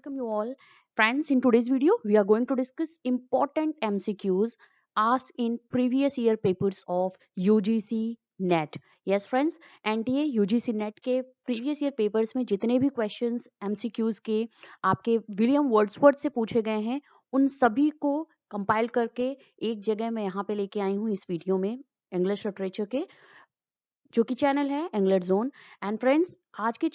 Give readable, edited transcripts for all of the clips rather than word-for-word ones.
welcome you all. Friends, in today's video, we are going to discuss important MCQs asked in previous year papers of UGC net. Yes friends, NTA UGC net के previous year papers में जितने भी questions MCQs के आपके William Wordsworth से पूछे गए हैं, उन सभी को कंपाइल करके एक जगह मैं यहाँ पे लेके आई हूँ इस वीडियो में, इंग्लिश लिटरेचर के, जो कि चैनल है एंगलर जोन. एंड फ्रेंड्स, आज के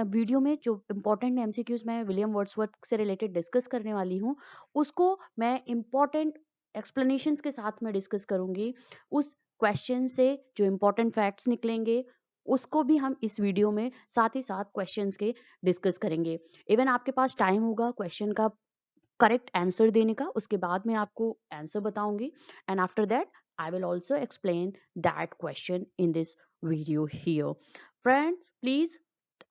वीडियो में जो इम्पोर्टेंट एमसीक्यूज मैं विलियम वर्ड्सवर्थ से रिलेटेड डिस्कस करने वाली हूँ, उसको मैं इम्पोर्टेंट एक्सप्लेनेशंस के साथ में डिस्कस करूंगी. उस क्वेश्चन से जो इम्पोर्टेंट फैक्ट्स निकलेंगे उसको भी हम इस वीडियो में साथ ही साथ क्वेश्चंस के डिस्कस करेंगे. इवन आपके पास टाइम होगा क्वेश्चन का करेक्ट आंसर देने का, उसके बाद मैं आपको आंसर बताऊंगी. And after that I will also explain that question in this video here. Friends, please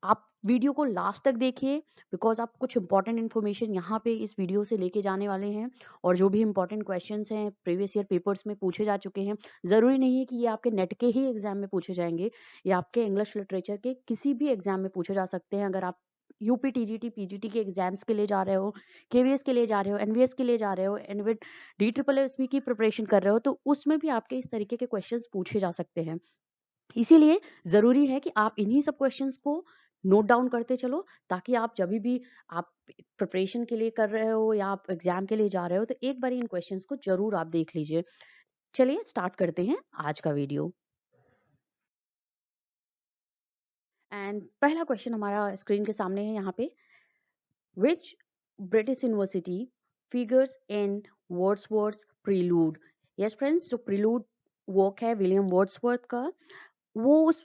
आप वीडियो को लास्ट तक देखिए, बिकॉज आप कुछ इंपॉर्टेंट इन्फॉर्मेशन यहाँ पे इस वीडियो से लेके जाने वाले हैं. और जो भी इंपॉर्टेंट क्वेश्चंस हैं प्रीवियस ईयर पेपर्स में पूछे जा चुके हैं, ज़रूरी नहीं है कि ये आपके नेट के ही एग्जाम में पूछे जाएंगे, या आपके इंग्लिश लिटरेचर के किसी भी एग्जाम में पूछे जा सकते हैं. अगर आप यूपी टीजीटी पीजीटी के एग्जाम्स के लिए जा रहे हो, केवीएस के लिए जा रहे हो, एनवीएस के लिए जा रहे हो, एनविट डी ट्रिपल एसबी की प्रिपरेशन कर रहे हो, तो उसमें भी आपके इस तरीके के क्वेश्चंस पूछे जा सकते हैं. इसीलिए ज़रूरी है कि आप इन्हीं सब क्वेश्चंस को नोट डाउन करते चलो, ताकि आप जब भी आप प्रिपरेशन के लिए कर रहे हो या आप एग्जाम के लिए जा रहे हो, तो एक बार इन क्वेश्चंस को जरूर आप देख लीजिए. चलिए स्टार्ट करते हैं आज का वीडियो. एंड पहला क्वेश्चन हमारा स्क्रीन के सामने है यहाँ पे. विच British university figures in Wordsworth prelude. Yes friends, जो प्रीलूड वर्क है विलियम वर्ड्सवर्थ का, वो उस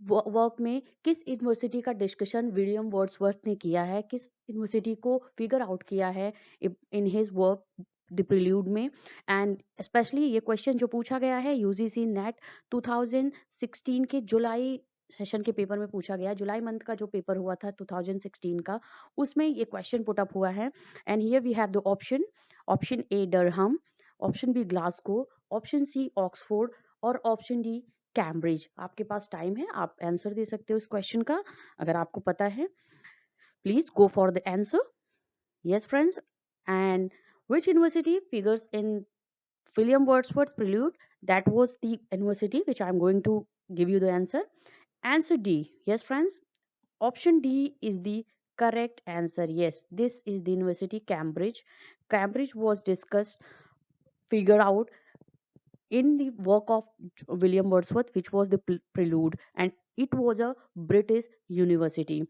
वर्क में किस यूनिवर्सिटी का डिस्कशन विलियम वर्ड्सवर्थ ने किया है, किस यूनिवर्सिटी को फिगर आउट किया है in his work the prelude में. एंड स्पेशली ये क्वेश्चन जो पूछा गया है यूजीसी नेट 2016 के जुलाई सेशन के पेपर में पूछा गया. जुलाई मंथ का जो पेपर हुआ था 2016 का, उसमें ये क्वेश्चन पुट अप हुआ है. And here we have the option A Durham, option B Glasgow, option C Oxford और ऑप्शन डी कैम्ब्रिज. आपके पास टाइम है, आप आंसर दे सकते हो इस क्वेश्चन का अगर आपको पता है. Please go for the answer. Yes friends, and which university figures in William Wordsworth Prelude? That was the university which I'm going to give you the answer. Answer D. Yes friends, option D is the correct answer. Yes, this is the university Cambridge. Cambridge was discussed, figured out in the work of William Wordsworth, which was the Prelude, and it was a British university.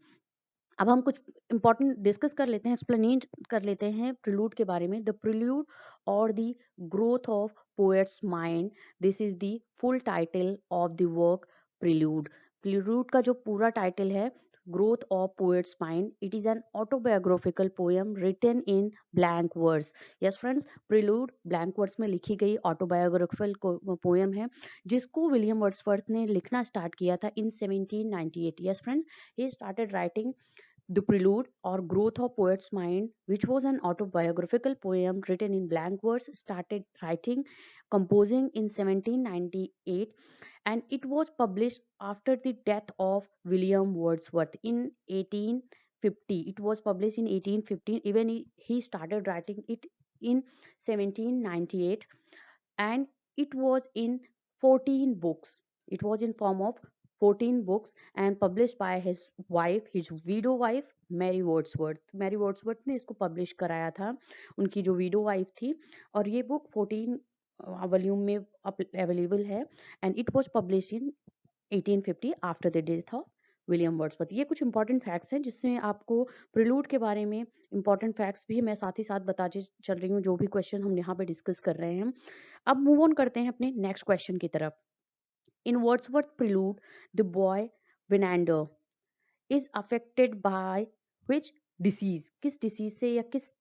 अब हम कुछ important discuss कर लेते हैं, explain कर लेते हैं prelude के बारे में. द प्रिलूड और the growth of poet's mind, this is the full title of the work Prelude. Prelude का जो पूरा टाइटल है growth of poet's mind, it is an autobiographical poem written in blank words. Yes friends, Prelude blank words में लिखी गई autobiographical poem है, जिसको William Wordsworth ने लिखना स्टार्ट किया था इन 1798. Yes friends, he started writing the Prelude or Growth of Poet's Mind, which was an autobiographical poem written in blank verse, started writing, composing in 1798, and it was published after the death of William Wordsworth in 1850. It was published in 1815. Even he started writing it in 1798, and it was in 14 books. It was in form of 14 books and published by his wife, his widow wife, Mary Wordsworth. Mary Wordsworth ने इसको publish कराया था, उनकी जो window wife थी. और ये book 14 volume में अवेलेबल है, and it was publish in 1850 after the death of William Wordsworth. ये कुछ इंपॉर्टेंट फैक्ट्स हैं जिसमें आपको प्रिलूड के बारे में इंपॉर्टेंट फैक्ट्स भी मैं साथ ही साथ बताते चल रही हूँ, जो भी क्वेश्चन हम यहाँ पे डिस्कस कर रहे हैं. अब मूव ऑन करते हैं अपने नेक्स्ट क्वेश्चन की तरफ. In Wordsworth Prelude the boy Winander is affected by which disease. किस डिसीज से या किस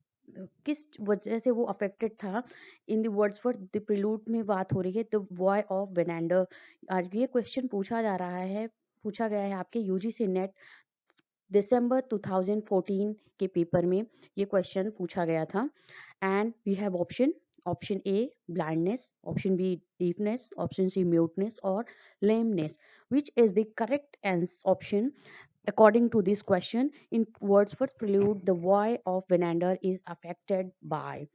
किस वजह से वो अफेक्टेड था. In the Wordsworth the Prelude में बात हो रही है द बॉय ऑफ विनांडर. आज ये क्वेश्चन पूछा गया है आपके यूजीसी नेट दिसंबर 2014 के पेपर में. ये क्वेश्चन पूछा गया था. And we have option A blindness, option B deafness, option C muteness और lameness. Which is the correct option? According to this question, in Wordsworth's prelude, the boy of Venander is affected by.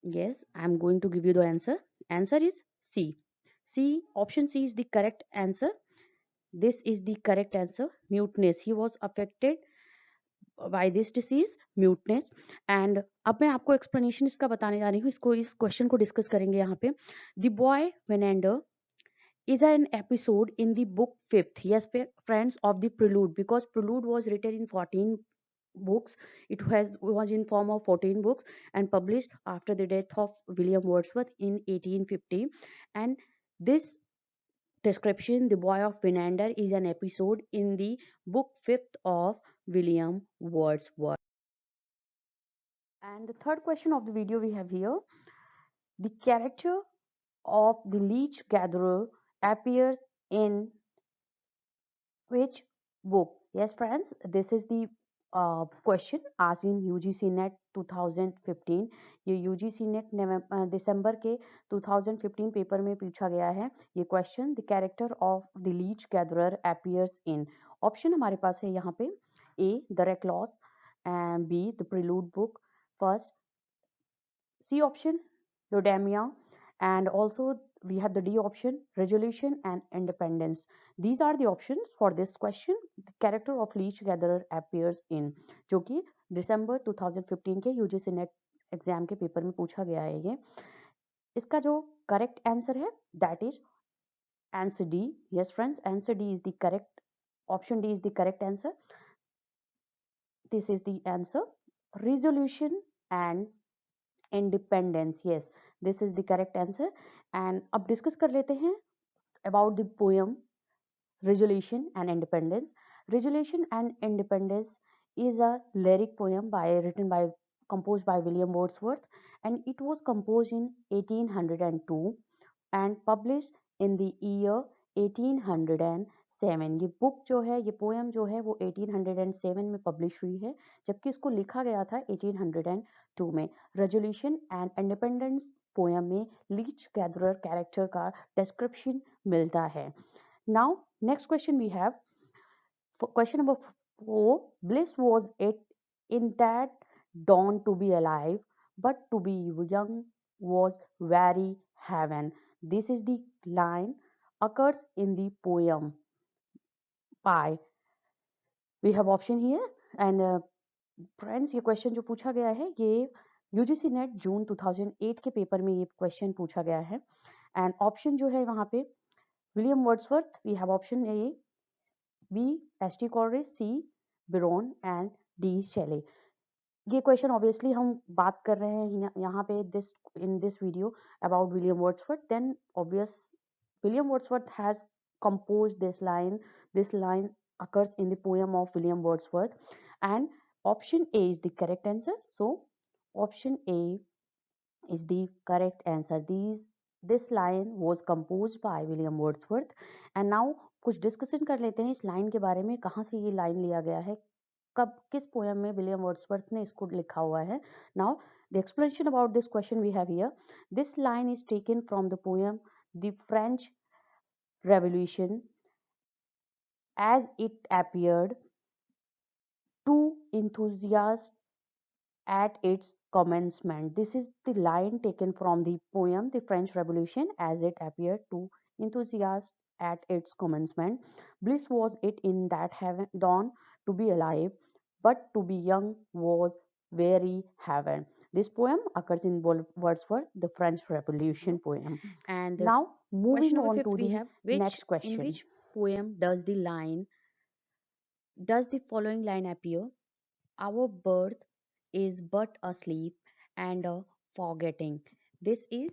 Yes, I'm going to give you the answer. Answer is C. C, option C is the correct answer. This is the correct answer. Muteness. He was affected by this disease, muteness. And अब मैं आपको explanation इसका बताने जा रही हूँ. इसको इस question को discuss करेंगे यहाँ पे. The boy Venander is an episode in the book fifth, yes friends, of the prelude, because prelude was written in 14 books. It was in form of 14 books and published after the death of William Wordsworth in 1850. And this description, the boy of Venander, is an episode in the book fifth of William Wordsworth. And the third question of the video we have here, the character of the leech gatherer appears in which book? Yes, friends, this is the question asked in UGC NET 2015. ये UGC NET दिसंबर के 2015 paper में पूछा गया है ये question. The character of the leech gatherer appears in. Option हमारे पास है यहाँ पे. A the recluse, and B the Prelude book first, C option, Lodamia, and also we have the D option, resolution and independence. These are the options for this question. The character of leech gatherer appears in, जो कि दिसंबर 2015 के UGC net exam के paper में पूछा गया है ये. इसका जो करेक्ट आंसर है that is answer D. Yes friends, answer D is the correct. Option D is the correct answer. This is the answer. Resolution and independence. Yes, this is the correct answer. And अब discuss कर लेते हैं about the poem Resolution and Independence. Resolution and Independence is a lyric poem written by composed by William Wordsworth, and it was composed in 1802 and published in the year 1807. ये book जो है, ये poem जो है वो 1807 में publish हुई है, जबकि इसको लिखा गया था 1802 में. रेजोल्यूशन एंड इंडिपेंडेंस पोएम में लीच गैदरर कैरेक्टर का डिस्क्रिप्शन मिलता है. Now, next question we have. Question number 4. Bliss was it in that dawn to be alive, but to be young was very heaven. This is the line occurs in the poem by. We have option here, and friends, ये question जो पूछा गया है ये UGC net जून 2008 के paper में ये question पूछा गया है. एंड ऑप्शन जो है वहाँ पे William Wordsworth, we have option A, B S T. Coleridge, C Byron and D Shelley. ये क्वेश्चन ऑब्वियसली हम बात कर रहे हैं यहाँ पे this in this video about William Wordsworth. Then obvious William Wordsworth has composed this line. This line occurs in the poem of William Wordsworth, and option A is the correct answer. So option A is the correct answer. This line was composed by William Wordsworth. And now कुछ discussion कर लेते हैं इस line के बारे में, कहाँ से ये लाइन लिया गया है, कब किस पोएम में विलियम वर्ड्सवर्थ ने इसको लिखा हुआ है. Now the explanation about this question we have here. This line is taken from the poem the French revolution as it appeared to enthusiasts at its commencement. This is the line taken from the poem The French Revolution as it appeared to enthusiasts at its commencement. Bliss was it in that heaven dawn to be alive, but to be young was very heaven. This poem occurs in Wordsworth, The French Revolution poem. And now moving on to the next question. In which poem does the following line appear? Our birth is but a sleep and a forgetting. This is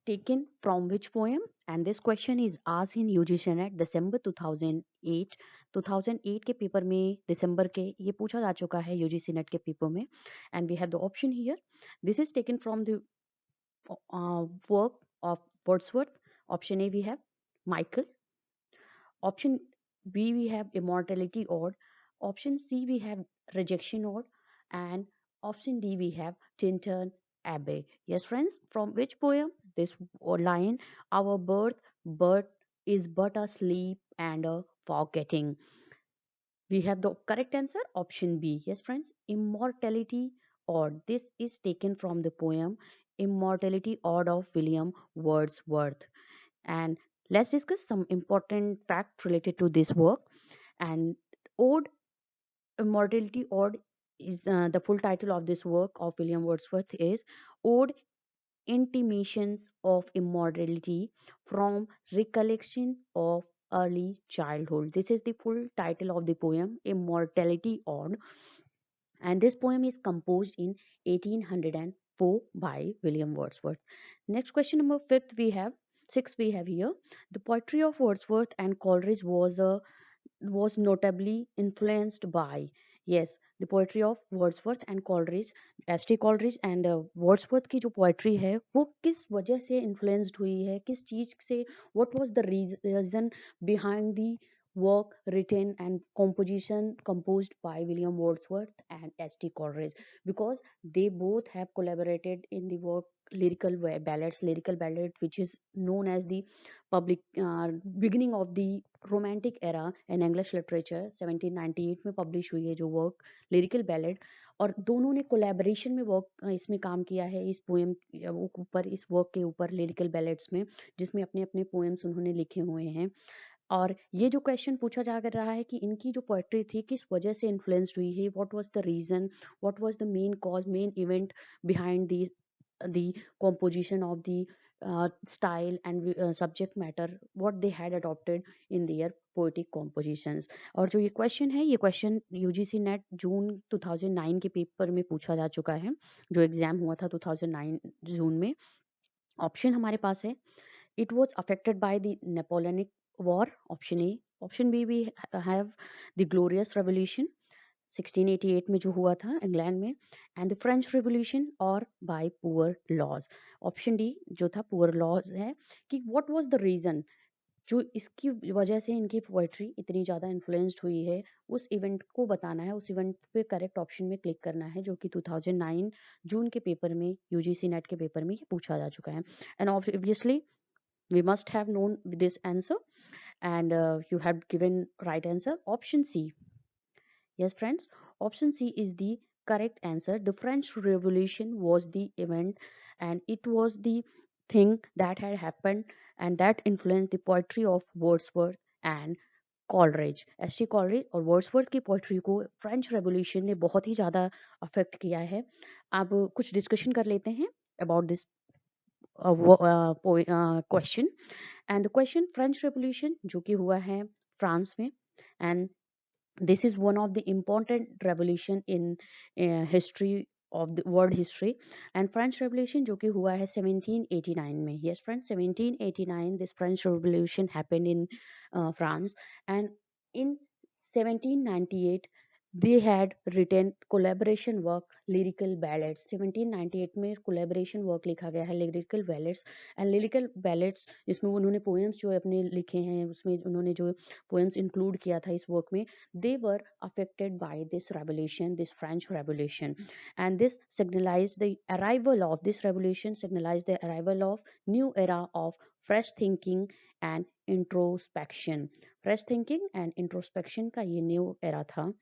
taken from which poem? And this question is asked in UGC NET December 2008. 2008 के paper में दिसंबर के ये पूछा जा चुका है UGC NET के paper में. And we have the option here. This is taken from the work of Wordsworth. Option A we have Michael. Option B we have Immortality Ode. Option C we have Rejection Ode, and option D we have Tintern Abbey. Yes, friends, from which poem? This line, our birth is but a sleep and a forgetting. We have the correct answer, option B. Yes, friends, Immortality Ode. This is taken from the poem Immortality Ode of William Wordsworth. And let's discuss some important facts related to this work. And Ode, Immortality Ode is the full title of this work of William Wordsworth is Ode Intimations of Immortality from Recollection of Early Childhood. This is the full title of the poem Immortality Ode, and this poem is composed in 1804 by William Wordsworth. Next question number fifth we have six we have here. The poetry of Wordsworth and Coleridge was notably influenced by, yes, the poetry of Wordsworth and Coleridge, S T Coleridge and Wordsworth की जो poetry है वो किस वजह से influenced हुई है, किस चीज से, what was the reason behind the work written and composition composed by William Wordsworth and S.T. Coleridge, because they both have collaborated in the work lyrical ballad, which is known as the public beginning of the romantic era in English literature. 1798 में publish हुई है जो work lyrical ballad, और दोनों ने collaboration में work इसमें काम किया है इस poem ऊपर, इस work के ऊपर lyrical ballads में, जिसमें अपने अपने poems उन्होंने लिखे हुए हैं। और ये जो क्वेश्चन पूछा जा कर रहा है कि इनकी जो पोएट्री थी किस वजह से इन्फ्लुएंस्ड हुई है, what was the reason, what was the main cause, main event behind the composition of the style and subject matter, what they had adopted in their poetic compositions। और जो ये क्वेश्चन है, ये क्वेश्चन यूजीसी नेट जून 2009 के paper में पूछा जा चुका है, जो एग्जाम हुआ था 2009 जून में। ऑप्शन हमारे पास है, it was affected by the Napoleonic War, option A. Option B, we have the Glorious Revolution 1688 में जो हुआ था इंग्लैंड में, एंड द फ्रेंच रिवोल्यूशन, और by poor laws. Option D जो था पुअर लॉज है, कि व्हाट वाज द रीजन जो इसकी वजह से इनकी पोएट्री इतनी ज़्यादा इन्फ्लुएंस्ड हुई है, उस इवेंट को बताना है, उस इवेंट पे करेक्ट ऑप्शन में क्लिक करना है, जो कि 2009 जून के पेपर में, यूजीसी नेट के पेपर में ये पूछा जा चुका है। And obviously we must have known this answer, and you have given right answer, option C. Yes, friends, option C is the correct answer. The French Revolution was the event, and it was the thing that had happened and that influenced the poetry of Wordsworth and Coleridge, S T Coleridge और Wordsworth की poetry को French revolution ने बहुत ही ज़्यादा affect किया है। अब कुछ डिस्कशन कर लेते हैं about this question. And the question, French revolution जो कि हुआ है फ्रांस में, and this is one of the important revolution in history of the world history, and French Revolution जो कि हुआ है 1789 में। Yes friends, 1789 this French Revolution happened in France, and in 1798 they had written collaboration work lyrical ballads। 1798 में collaboration work लिखा गया है lyrical ballads, and lyrical ballads जिसमें उन्होंने poems जो अपने लिखे हैं, उसमें उन्होंने जो poems include किया था इस work में, they were affected by this revolution, this French Revolution, and this signalized the arrival of this revolution, signalized the arrival of new era of fresh thinking and introspection। fresh thinking and introspection का ये new era था।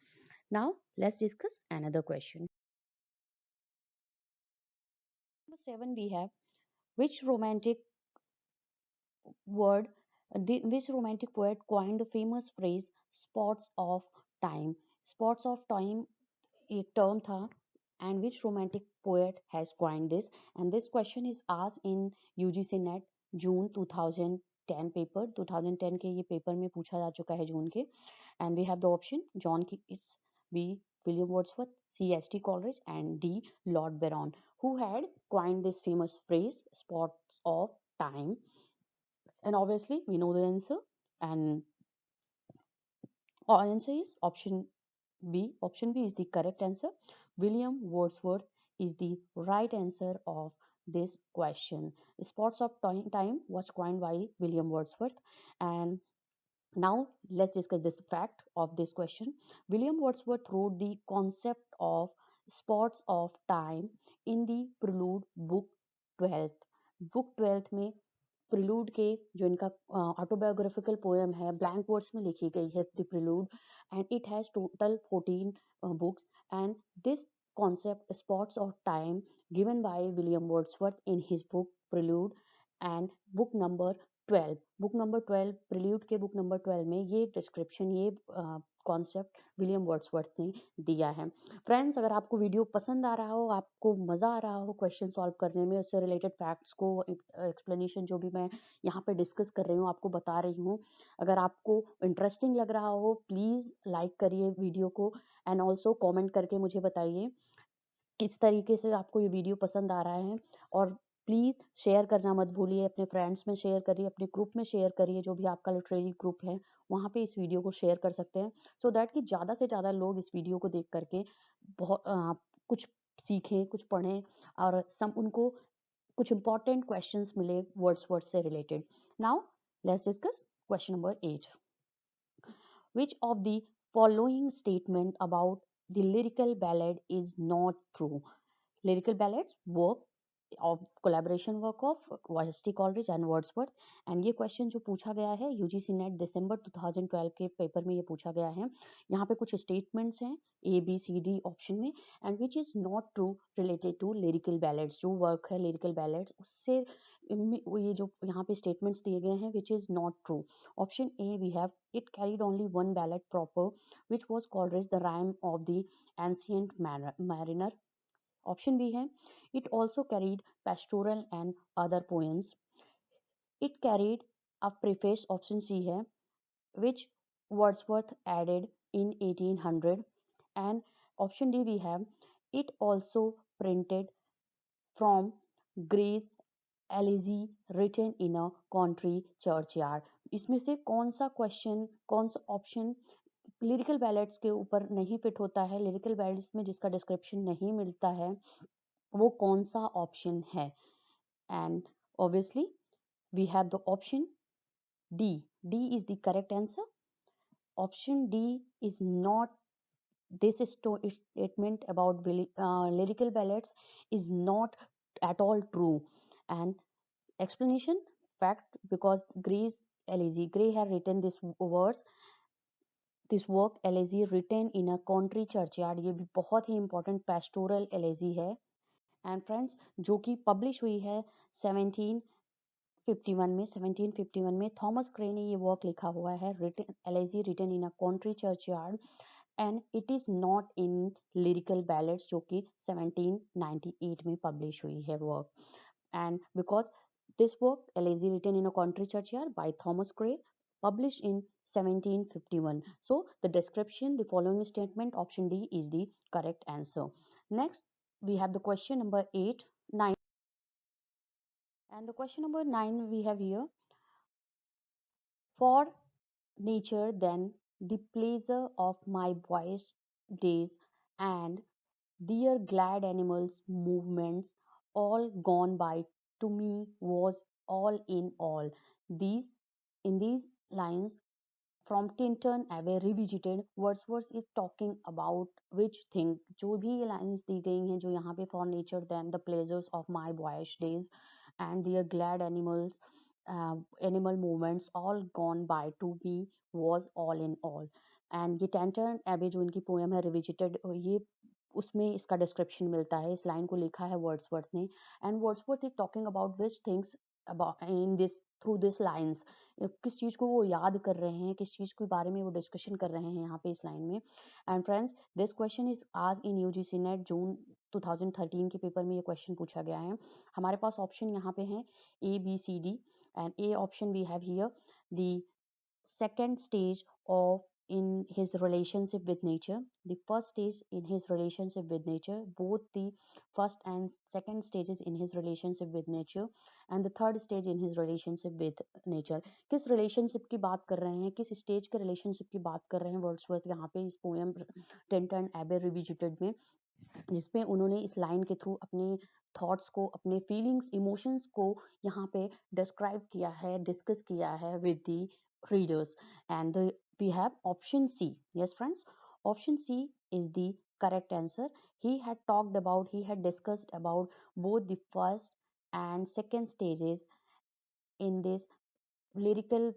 now let's discuss another question। Number 7 we have, which romantic word which romantic poet coined the famous phrase spots of time। spots of time एक term था, and which romantic poet has coined this, and this question is asked in UGC NET June 2010 paper, 2010 के ये paper में पूछा जा चुका है जून के। and we have the option John Keats, B William Wordsworth, C S.T. Coleridge, and D Lord Byron, who had coined this famous phrase spots of time। and obviously we know the answer, and our answer is option B. Option B is the correct answer. William Wordsworth is the right answer of this question. Spots of time was coined by William Wordsworth. And now let's discuss this fact of this question. William Wordsworth wrote the concept of spots of time in the prelude book 12th। book 12th में prelude के जो इनका autobiographical poem है blank words में लिखी गई है the Prelude, and it has total 14 books, and this concept spots of time given by William Wordsworth in his book Prelude and book number 12, book number 12 prelude के book number 12 में ये description, ये concept William Wordsworth ने दिया है। Friends, अगर आपको video पसंद आ रहा हो, आपको मज़ा आ रहा हो क्वेश्चन सॉल्व करने में, उससे रिलेटेड फैक्ट्स को एक्सप्लेनेशन जो भी मैं यहाँ पे डिस्कस कर रही हूँ, आपको बता रही हूँ, अगर आपको इंटरेस्टिंग लग रहा हो प्लीज़ लाइक करिए वीडियो को, एंड ऑल्सो कॉमेंट करके मुझे बताइए किस तरीके से आपको ये वीडियो पसंद आ रहा है। और प्लीज़ शेयर करना मत भूलिए, अपने फ्रेंड्स में शेयर करिए, अपने ग्रुप में शेयर करिए, जो भी आपका लिटरेरी ग्रुप है वहाँ पे इस वीडियो को शेयर कर सकते हैं, सो दैट कि ज़्यादा से ज़्यादा लोग इस वीडियो को देख करके बहुत कुछ सीखें, कुछ पढ़ें, और सम उनको कुछ इंपॉर्टेंट क्वेश्चंस मिले वर्ड्सवर्थ से related. Now let's discuss question number 8। Which of the following statement about the lyrical ballad is not true? Lyrical ballads work of collaboration work of वाइल्स्टी कॉलरिज एंड वर्ड्सवर्थ, एंड ये question जो पूछा गया है UGC net दिसंबर 2012 के paper में ये पूछा गया है। यहाँ पे कुछ स्टेटमेंट्स हैं A B C D option में, and which is not true related to lyrical ballads, जो वर्क है लिरिकल बैलेड्स उससे ये जो यहाँ पे स्टेटमेंट्स दिए गए हैं which is not true. Option A we have it carried only one ballad proper which was called as the rhyme of the ancient mariner. Option B है it also carried pastoral and other poems. It carried a preface. Option C है which Wordsworth added in 1800. And option D we have it also printed from Gray's Elegy written in a country churchyard. इसमें से कौन सा question, कौन सा option lyrical ballads के ऊपर नहीं फिट होता है, लिरिकल बैलेट्स में जिसका डिस्क्रिप्शन नहीं मिलता है, वो कौन सा ऑप्शन है? And obviously we have the option D, D is the correct answer. Option D is not, this statement about lyrical ballads is not at all true. And explanation, fact, because Gray's Elegy, Gray had written this verse, this work elegy written in a country churchyard, ये भी बहुत ही important pastoral elegy है and friends, जो कि publish हुई है 1751 में। 1751 में थॉमस ग्रे ने ये वर्क लिखा हुआ है, written elegy written in a country churchyard, and it is not in lyrical ballads, जो कि 1798 में पब्लिश हुई है work. And because this work, Elegy written in a country churchyard by Thomas Gray, published in 1751. So the description, the following statement, option D is the correct answer. Next, we have the question number 8, 9. And the question number 9 we have here. For nature then the pleasure of my boyish days and dear glad animals movements all gone by to me was all in all. These in these lines from Tinton Abbey Revisited, Wordsworth is talking about which thing? जो भी ये lines दी गई हैं जो यहाँ पे for nature then the pleasures of my boyish days and their glad animals, animal movements all gone by to me was all in all. And ये टेंटन एबे जो इनकी पोएम है रिविजिटेड, ये उसमें इसका डिस्क्रिप्शन मिलता है, इस लाइन को लिखा है वर्ड्सवर्थ ने, and Wordsworth is talking about which things about in this through this lines, किस चीज़ को वो याद कर रहे हैं, किस चीज़ के बारे में वो डिस्कशन कर रहे हैं यहाँ पे इस लाइन में। And friends, this question is आज इन यूजीसी नेट जून 2013 के पेपर में ये क्वेश्चन पूछा गया है। हमारे पास ऑप्शन यहाँ पे हैं A B C D, and A option we have here the second stage of in his relationship with nature, the first stage in his relationship with nature, both the first and second stages in his relationship with nature, and the third stage in his relationship with nature। किस relationship की बात कर रहे हैं, किस stage के relationship की बात कर रहे हैं वर्ड्सवर्थ यहाँ पे इस पोएम टेंटन एबे रिविजिटेड में, जिसमें उन्होंने इस लाइन के थ्रू अपने थॉट्स को, अपने फीलिंग्स, इमोशंस को यहाँ पे डिस्क्राइब किया है, डिस्कस किया है with the readers. And we have option C. Yes friends, option C is the correct answer. He had talked about, he had discussed about both the first and second stages in this lyrical,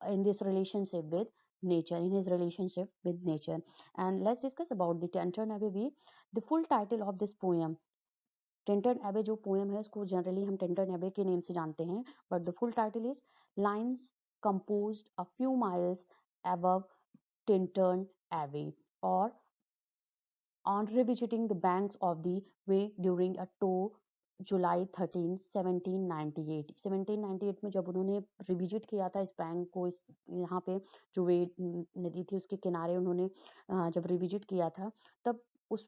in this relationship with nature, in his relationship with nature. And let's discuss about the Tintern Abbey. The full title of this poem, Tintern एबे जो poem है उसको generally हम Tintern एबे के name से जानते हैं, but the full title is lines composed a few miles above Tintern Abbey, or on revisiting the banks of the Way during a tour July 13, 1798। 1798 में जब उन्होंने रिविजिट किया था इस बैंक को, इस यहाँ पे जो वे नदी थी उसके किनारे उन्होंने जब रिविजिट किया था, तब उस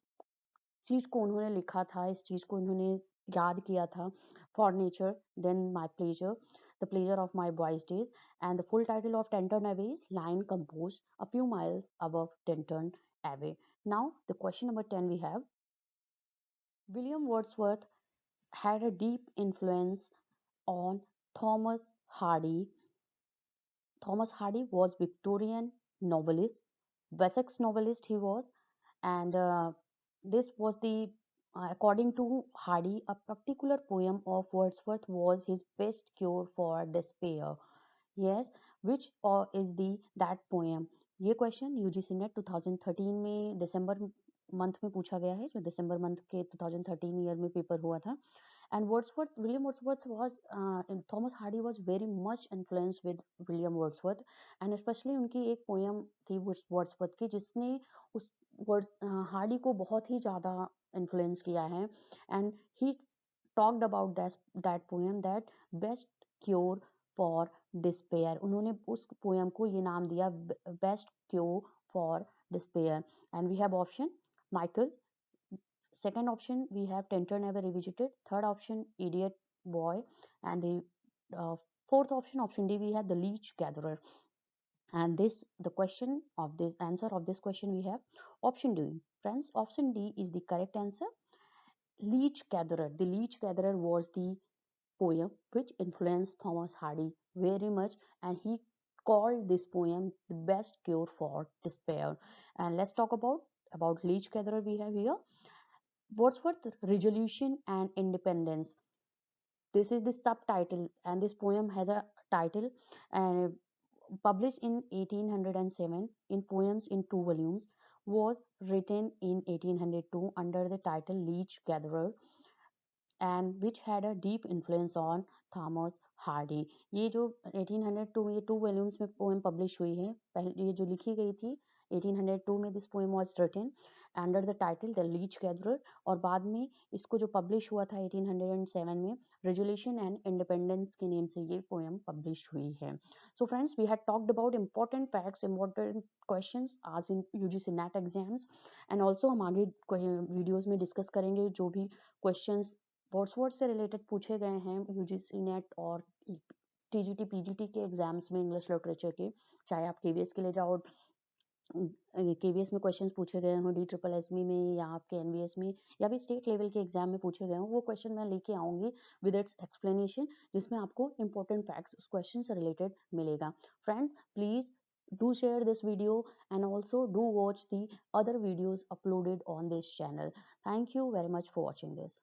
चीज़ को उन्होंने लिखा था, इस चीज़ को उन्होंने याद किया था। For nature then my pleasure, the pleasure of my boys days. And the full title of Tintern Abbey is line compose a few miles above Tintern Abbey. Now the question number 10 we have, William Wordsworth had a deep influence on Thomas Hardy. Thomas Hardy was Victorian novelist, Wessex novelist he was, and this was the according to Hardy, a particular poem of Wordsworth was his best cure for despair. Yes, which is the that poem? ये question UGC net 2013 में दिसंबर month में पूछा गया है, जो दिसंबर month के 2013 year में paper हुआ था। And Wordsworth, William Wordsworth was, Thomas Hardy was very much influenced with William Wordsworth, and especially उनकी एक पोयम थी वर्ड्सवर्थ की जिसने उस हार्डी को बहुत ही ज़्यादा इन्फ्लुएंस किया है। And he talked about that poem that best cure for despair. उन्होंने उस पोयम को ये नाम दिया best cure for despair. And we have option Michael, second option we have Tenter Never Revisited, third option Idiot Boy, and the fourth option, option D, we have The Leech Gatherer. And this, the question of this answer of this question we have option D. Friends, option D is the correct answer. Leech Gatherer. The Leech Gatherer was the poem which influenced Thomas Hardy very much, and he called this poem the best cure for despair. And let's talk about Leech Gatherer we have here. Wordsworth Resolution and Independence. This is the subtitle, and this poem has a title, and published in 1807 in Poems in Two Volumes, was written in 1802 under the title Leech Gatherer, and which had a deep influence on Thomas Hardy. ये जो 1802 में, ये 2 volumes में poem publish हुई है। पहले ये जो लिखी गई थी 1802 में, this poem was written under the title the leech gatherer, और बाद में इसको जो पब्लिश हुआ था 1807 में, रेजोल्यूशन एंड इंडिपेंडेंस के नेम से ये पोएम पब्लिश हुई है। So friends, we had talked about important facts, important questions आज in UGC NET exams, and also हम आगे वीडियोज में डिस्कस करेंगे जो भी क्वेश्चंस वर्ड्सवर्थ से रिलेटेड पूछे गए हैं यूजीसी नेट और टीजीटी पीजीटी के एग्जाम्स में इंग्लिश लिटरेचर के, चाहे आप केवीएस के लिए जाओ, केवीएस में क्वेश्चंस पूछे गए हों, DSSB में या आपके एनवीएस में या भी स्टेट लेवल के एग्जाम में पूछे गए हों, वो क्वेश्चन मैं लेके आऊंगी विद इट्स एक्सप्लेनेशन, जिसमें आपको इंपॉर्टेंट फैक्ट्स उस क्वेश्चन से रिलेटेड मिलेगा। Friend, please do share this video and also do watch the other videos uploaded on this channel. Thank you very much for watching this.